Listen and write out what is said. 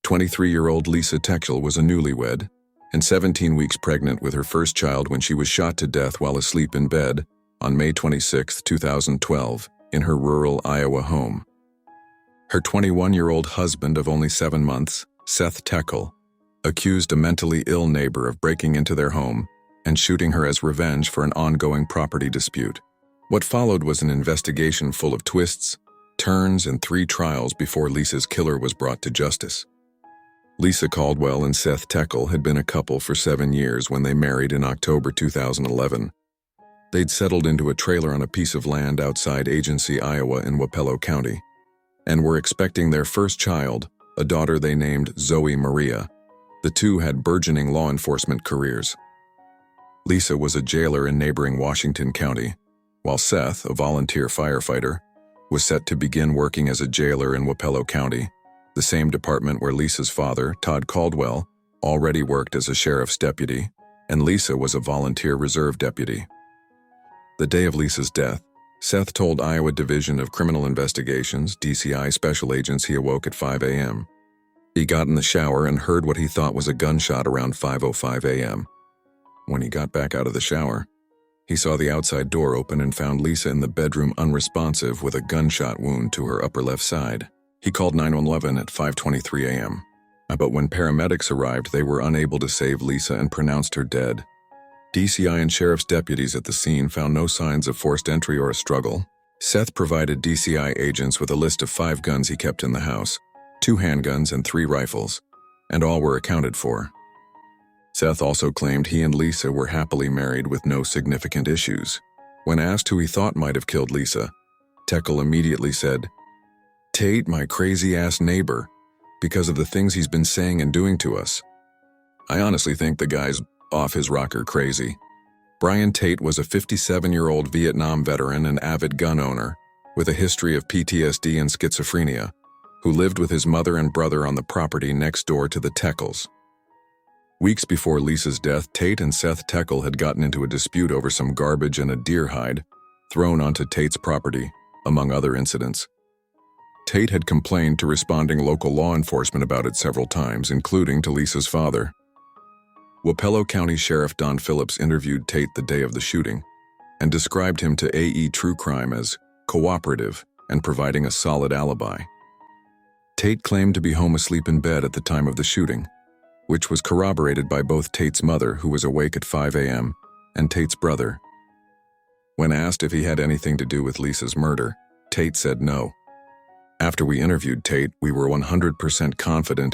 23-year-old Lisa Techel was a newlywed and 17 weeks pregnant with her first child when she was shot to death while asleep in bed on May 26, 2012, in her rural Iowa home. Her 21-year-old husband of only 7 months, Seth Techel, accused a mentally ill neighbor of breaking into their home and shooting her as revenge for an ongoing property dispute. What followed was an investigation full of twists, turns, and 3 trials before Lisa's killer was brought to justice. Lisa Caldwell and Seth Techel had been a couple for 7 years when they married in October 2011. They'd settled into a trailer on a piece of land outside Agency, Iowa in Wapello County, and were expecting their first child, a daughter they named Zoe Maria. The two had burgeoning law enforcement careers. Lisa was a jailer in neighboring Washington County, while Seth, a volunteer firefighter, was set to begin working as a jailer in Wapello County, the same department where Lisa's father, Todd Caldwell, already worked as a sheriff's deputy, and Lisa was a volunteer reserve deputy. The day of Lisa's death, Seth told Iowa Division of Criminal Investigations, DCI special agents he awoke at 5 a.m. He got in the shower and heard what he thought was a gunshot around 5:05 a.m. When he got back out of the shower, he saw the outside door open and found Lisa in the bedroom unresponsive with a gunshot wound to her upper left side. He called 911 at 5:23 a.m. But when paramedics arrived, they were unable to save Lisa and pronounced her dead. DCI and sheriff's deputies at the scene found no signs of forced entry or a struggle. Seth provided DCI agents with a list of 5 guns he kept in the house, 2 handguns and 3 rifles, and all were accounted for. Seth also claimed he and Lisa were happily married with no significant issues. When asked who he thought might have killed Lisa, Techel immediately said, "Tate, my crazy-ass neighbor, because of the things he's been saying and doing to us. I honestly think the guy's off his rocker crazy." Brian Tate was a 57-year-old Vietnam veteran and avid gun owner with a history of PTSD and schizophrenia, who lived with his mother and brother on the property next door to the Techels. Weeks before Lisa's death, Tate and Seth Techel had gotten into a dispute over some garbage and a deer hide thrown onto Tate's property, among other incidents. Tate had complained to responding local law enforcement about it several times, including to Lisa's father. Wapello County Sheriff Don Phillips interviewed Tate the day of the shooting and described him to AE True Crime as cooperative and providing a solid alibi. Tate claimed to be home asleep in bed at the time of the shooting, which was corroborated by both Tate's mother, who was awake at 5 a.m., and Tate's brother. When asked if he had anything to do with Lisa's murder, Tate said no. After we interviewed Tate, we were 100% confident